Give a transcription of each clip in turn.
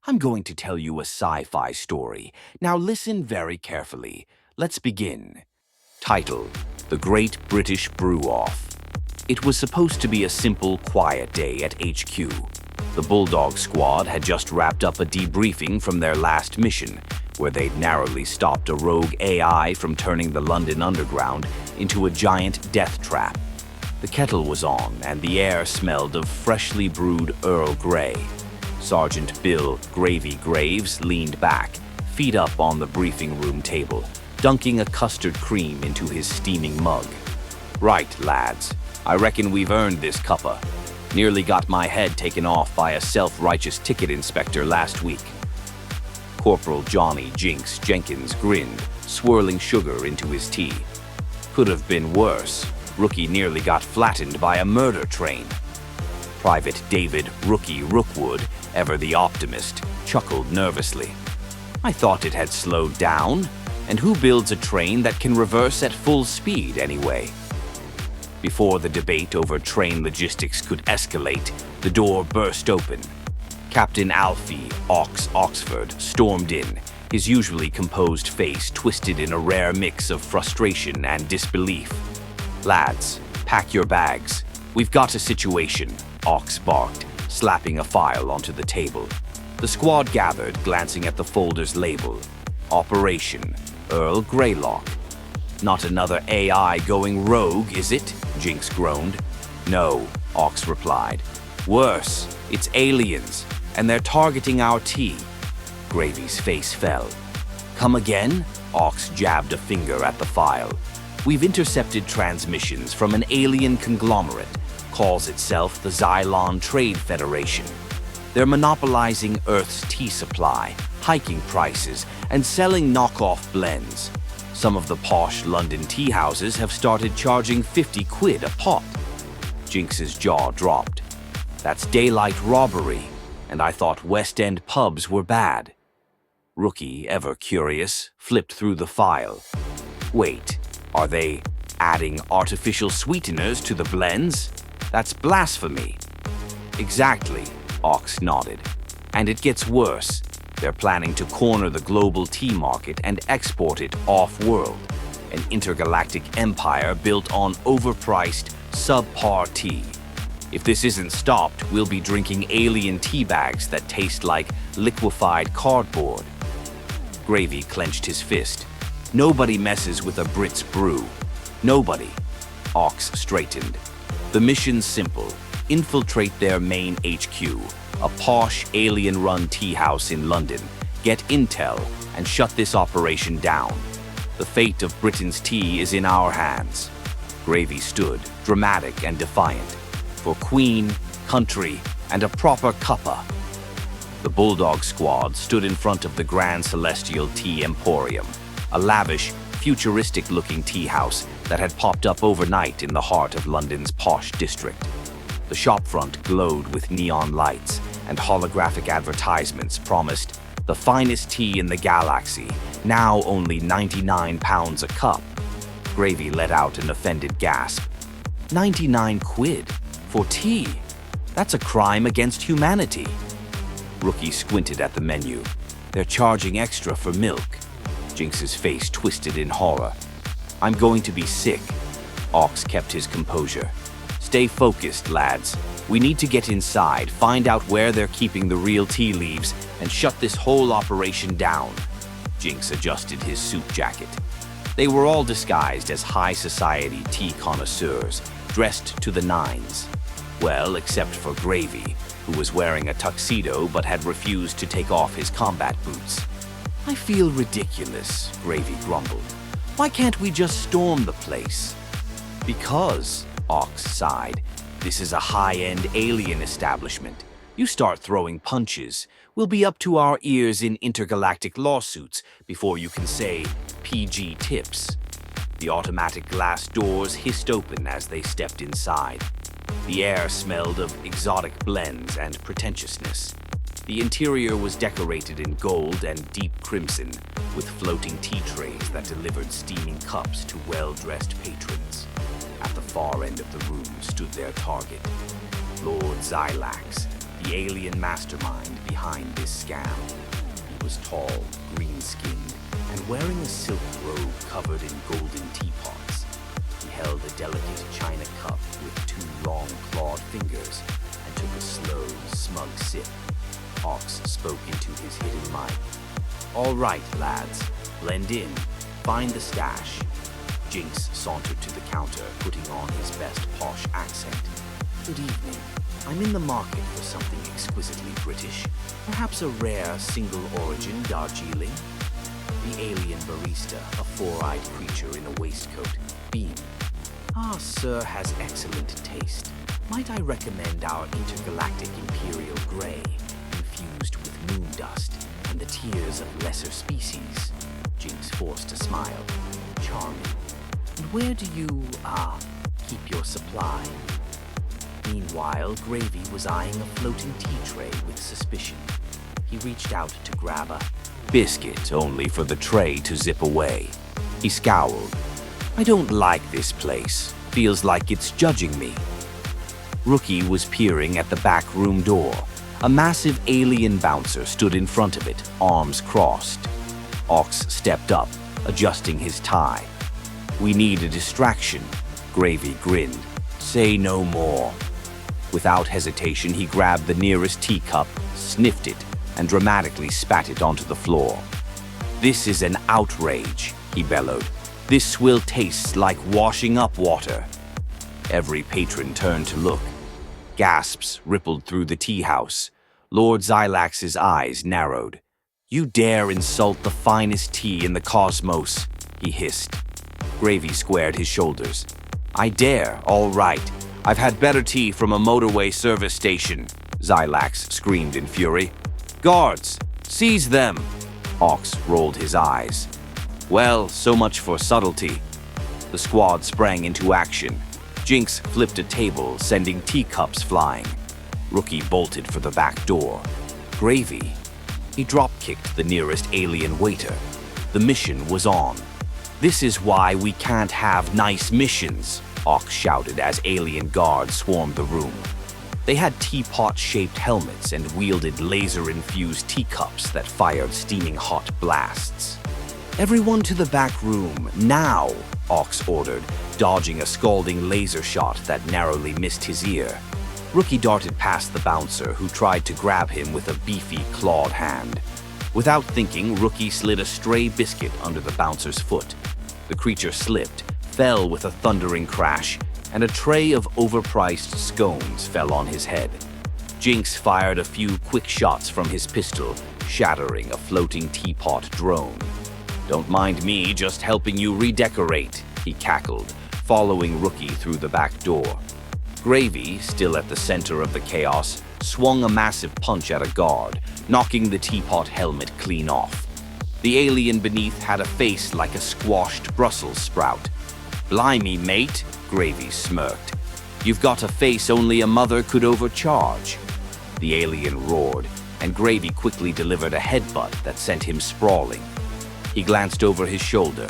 I'm going to tell you a sci-fi story. Now listen very carefully. Let's begin. Title: The Great British Brew-Off. It was supposed to be a simple, quiet day at HQ. The Bulldog Squad had just wrapped up a debriefing from their last mission, where they'd narrowly stopped a rogue AI from turning the London Underground into a giant death trap. The kettle was on, and the air smelled of freshly brewed Earl Grey. Sergeant Bill Gravy Graves leaned back, feet up on the briefing room table, dunking a custard cream into his steaming mug. "Right, lads. I reckon we've earned this cuppa. Nearly got my head taken off by a self-righteous ticket inspector last week." Corporal Johnny Jinx Jenkins grinned, swirling sugar into his tea. "Could have been worse. Rookie nearly got flattened by a murder train." Private David Rookie Rookwood, ever the optimist, chuckled nervously. "I thought it had slowed down. And who builds a train that can reverse at full speed anyway?" Before the debate over train logistics could escalate, the door burst open. Captain Alfie Oxford stormed in, his usually composed face twisted in a rare mix of frustration and disbelief. "Lads, pack your bags. We've got a situation," Ox barked, slapping a file onto the table. The squad gathered, glancing at the folder's label. Operation Earl Greylock. "Not another AI going rogue, is it?" Jinx groaned. "No," Ox replied. "Worse, it's aliens, and they're targeting our tea." Gravy's face fell. "Come again?" Ox jabbed a finger at the file. "We've intercepted transmissions from an alien conglomerate. Calls itself the Xylon Trade Federation. They're monopolizing Earth's tea supply, hiking prices, and selling knockoff blends. Some of the posh London tea houses have started charging 50 quid a pot." Jinx's jaw dropped. "That's daylight robbery, and I thought West End pubs were bad." Rookie, ever curious, flipped through the file. "Wait, are they adding artificial sweeteners to the blends? That's blasphemy." "Exactly," Ox nodded. "And it gets worse. They're planning to corner the global tea market and export it off-world. An intergalactic empire built on overpriced, subpar tea. If this isn't stopped, we'll be drinking alien tea bags that taste like liquefied cardboard." Gravy clenched his fist. "Nobody messes with a Brit's brew. Nobody." Ox straightened. "The mission's simple. Infiltrate their main HQ, a posh, alien-run tea house in London, get intel, and shut this operation down. The fate of Britain's tea is in our hands." Gravy stood, dramatic and defiant. "For Queen, country, and a proper cuppa." The Bulldog Squad stood in front of the Grand Celestial Tea Emporium, a lavish, futuristic-looking tea house that had popped up overnight in the heart of London's posh district. The shopfront glowed with neon lights, and holographic advertisements promised the finest tea in the galaxy, now only £99 a cup. Gravy let out an offended gasp. 99 quid? For tea? That's a crime against humanity." Rookie squinted at the menu. "They're charging extra for milk." Jinx's face twisted in horror. "I'm going to be sick." Ox kept his composure. "Stay focused, lads. We need to get inside, find out where they're keeping the real tea leaves, and shut this whole operation down." Jinx adjusted his suit jacket. They were all disguised as high society tea connoisseurs, dressed to the nines. Well, except for Gravy, who was wearing a tuxedo but had refused to take off his combat boots. "I feel ridiculous," Gravy grumbled. "Why can't we just storm the place?" "Because," Ox sighed, "this is a high-end alien establishment. You start throwing punches, we'll be up to our ears in intergalactic lawsuits before you can say PG tips." The automatic glass doors hissed open as they stepped inside. The air smelled of exotic blends and pretentiousness. The interior was decorated in gold and deep crimson, with floating tea trays that delivered steaming cups to well-dressed patrons. At the far end of the room stood their target, Lord Xylax, the alien mastermind behind this scam. He was tall, green-skinned, and wearing a silk robe covered in golden teapots. He held a delicate china cup with two long, clawed fingers and took a slow, smug sip. Ox spoke into his hidden mic. "All right, lads, blend in. Find the stash." Jinx sauntered to the counter, putting on his best posh accent. "Good evening. I'm in the market for something exquisitely British. Perhaps a rare, single-origin Darjeeling." The alien barista, a four-eyed creature in a waistcoat, beamed. "Ah, sir has excellent taste. Might I recommend our Intergalactic Imperial Grey, infused with moon dust and the tears of lesser species?" Jinx forced a smile. "Charming. And where do you, keep your supply?" Meanwhile, Gravy was eyeing a floating tea tray with suspicion. He reached out to grab a biscuit, only for the tray to zip away. He scowled. "I don't like this place. Feels like it's judging me." Rookie was peering at the back room door. A massive alien bouncer stood in front of it, arms crossed. Ox stepped up, adjusting his tie. "We need a distraction," Gravy grinned. "Say no more." Without hesitation, he grabbed the nearest teacup, sniffed it, and dramatically spat it onto the floor. "This is an outrage," he bellowed. "This swill tastes like washing up water." Every patron turned to look. Gasps rippled through the tea house. Lord Xylax's eyes narrowed. "You dare insult the finest tea in the cosmos," he hissed. Gravy squared his shoulders. "I dare, all right. I've had better tea from a motorway service station," Xylax screamed in fury. "Guards, seize them!" Ox rolled his eyes. "Well, so much for subtlety." The squad sprang into action. Jinx flipped a table, sending teacups flying. Rookie bolted for the back door. Gravy. He drop-kicked the nearest alien waiter. The mission was on. "This is why we can't have nice missions," Ox shouted as alien guards swarmed the room. They had teapot-shaped helmets and wielded laser-infused teacups that fired steaming hot blasts. "Everyone to the back room, now!" Ox ordered, dodging a scalding laser shot that narrowly missed his ear. Rookie darted past the bouncer, who tried to grab him with a beefy, clawed hand. Without thinking, Rookie slid a stray biscuit under the bouncer's foot. The creature slipped, fell with a thundering crash, and a tray of overpriced scones fell on his head. Jinx fired a few quick shots from his pistol, shattering a floating teapot drone. "Don't mind me, just helping you redecorate," he cackled, following Rookie through the back door. Gravy, still at the center of the chaos, swung a massive punch at a guard, knocking the teapot helmet clean off. The alien beneath had a face like a squashed Brussels sprout. "Blimey, mate," Gravy smirked. "You've got a face only a mother could overcharge." The alien roared, and Gravy quickly delivered a headbutt that sent him sprawling. He glanced over his shoulder.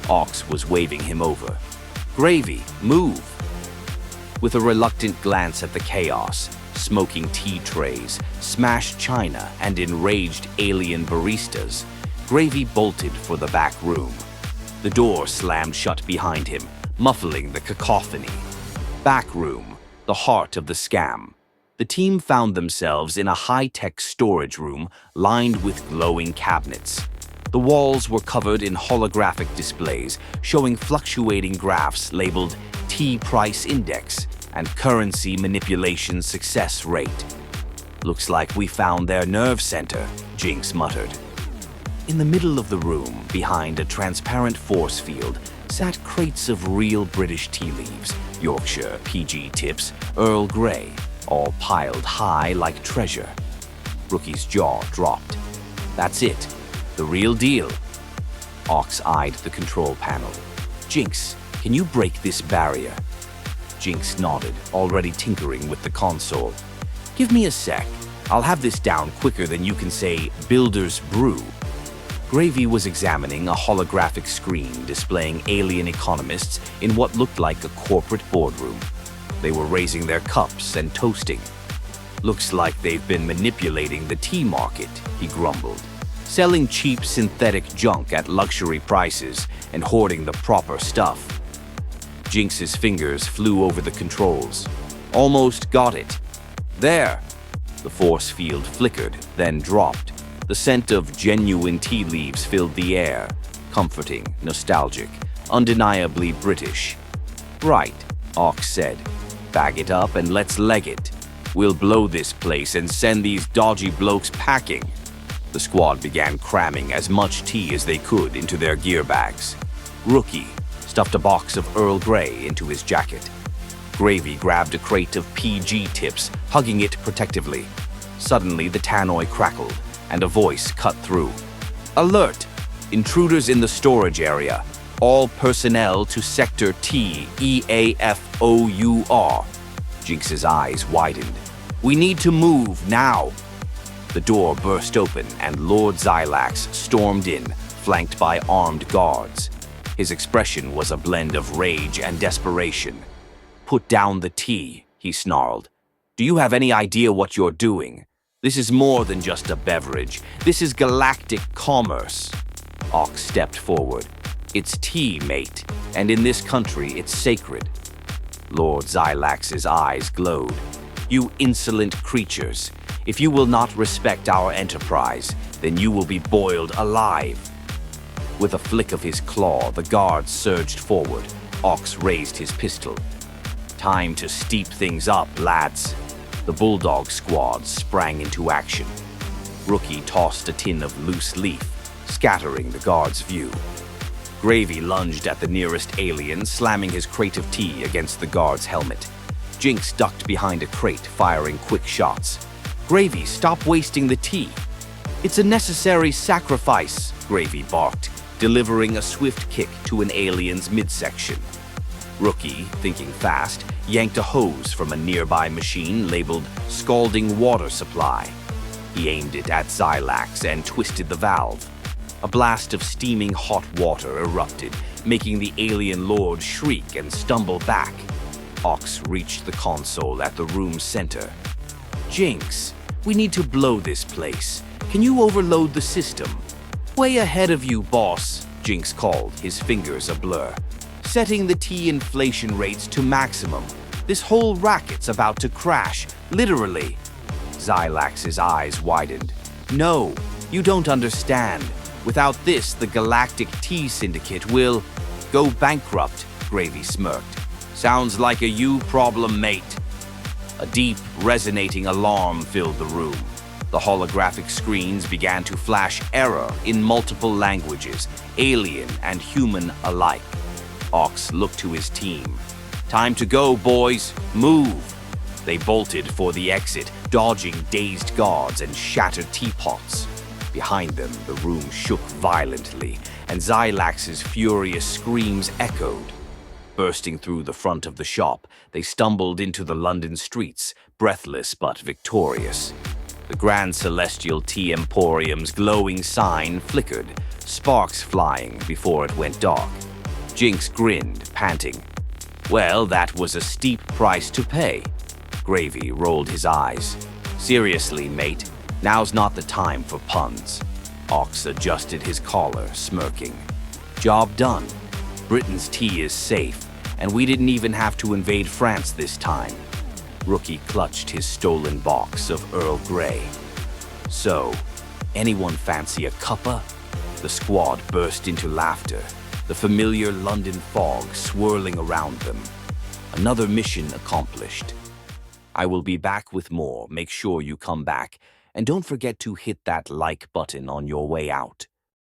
Ox was waving him over. "Gravy, move!" With a reluctant glance at the chaos, smoking tea trays, smashed china, and enraged alien baristas, Gravy bolted for the back room. The door slammed shut behind him, muffling the cacophony. Back room, the heart of the scam. The team found themselves in a high-tech storage room lined with glowing cabinets. The walls were covered in holographic displays showing fluctuating graphs labeled Tea Price Index and Currency Manipulation Success Rate. "Looks like we found their nerve center," Jinx muttered. In the middle of the room, behind a transparent force field, sat crates of real British tea leaves, Yorkshire, PG Tips, Earl Grey, all piled high like treasure. Rookie's jaw dropped. "That's it. The real deal." Ox eyed the control panel. "Jinx, can you break this barrier?" Jinx nodded, already tinkering with the console. "Give me a sec. I'll have this down quicker than you can say Builder's Brew." Gravy was examining a holographic screen displaying alien economists in what looked like a corporate boardroom. They were raising their cups and toasting. Looks like they've been manipulating the tea market, he grumbled, selling cheap synthetic junk at luxury prices and hoarding the proper stuff. Jinx's fingers flew over the controls. Almost got it. There! The force field flickered, then dropped. The scent of genuine tea leaves filled the air. Comforting, nostalgic, undeniably British. Right, Ox said. Bag it up and let's leg it. We'll blow this place and send these dodgy blokes packing. The squad began cramming as much tea as they could into their gear bags. Rookie stuffed a box of Earl Grey into his jacket. Gravy grabbed a crate of PG tips, hugging it protectively. Suddenly, the tannoy crackled, and a voice cut through. Alert! Intruders in the storage area. All personnel to Sector T, EAFOUR. Jinx's eyes widened. We need to move now. The door burst open and Lord Xylax stormed in, flanked by armed guards. His expression was a blend of rage and desperation. Put down the tea, he snarled. Do you have any idea what you're doing? This is more than just a beverage. This is galactic commerce. Ox stepped forward. It's tea, mate, and in this country it's sacred. Lord Xylax's eyes glowed. You insolent creatures. If you will not respect our enterprise, then you will be boiled alive. With a flick of his claw, the guards surged forward. Ox raised his pistol. Time to steep things up, lads. The Bulldog Squad sprang into action. Rookie tossed a tin of loose leaf, scattering the guard's view. Gravy lunged at the nearest alien, slamming his crate of tea against the guard's helmet. Jinx ducked behind a crate, firing quick shots. Gravy, stop wasting the tea. It's a necessary sacrifice, Gravy barked, delivering a swift kick to an alien's midsection. Rookie, thinking fast, yanked a hose from a nearby machine labeled Scalding Water Supply. He aimed it at Xylax and twisted the valve. A blast of steaming hot water erupted, making the alien lord shriek and stumble back. Ox reached the console at the room's center. Jinx, we need to blow this place. Can you overload the system? Way ahead of you, boss, Jinx called, his fingers a blur. Setting the tea inflation rates to maximum. This whole racket's about to crash, literally. Xylax's eyes widened. No, you don't understand. Without this, the Galactic Tea Syndicate will go bankrupt, Gravy smirked. Sounds like a you problem, mate. A deep, resonating alarm filled the room. The holographic screens began to flash error in multiple languages, alien and human alike. Ox looked to his team. Time to go, boys. Move. They bolted for the exit, dodging dazed guards and shattered teapots. Behind them, the room shook violently, and Xylax's furious screams echoed. Bursting through the front of the shop, they stumbled into the London streets, breathless but victorious. The Grand Celestial Tea Emporium's glowing sign flickered, sparks flying before it went dark. Jinx grinned, panting. Well, that was a steep price to pay. Gravy rolled his eyes. Seriously, mate, now's not the time for puns. Ox adjusted his collar, smirking. Job done. Britain's tea is safe, and we didn't even have to invade France this time. Rookie clutched his stolen box of Earl Grey. So, anyone fancy a cuppa? The squad burst into laughter, the familiar London fog swirling around them. Another mission accomplished. I will be back with more. Make sure you come back, and don't forget to hit that like button on your way out.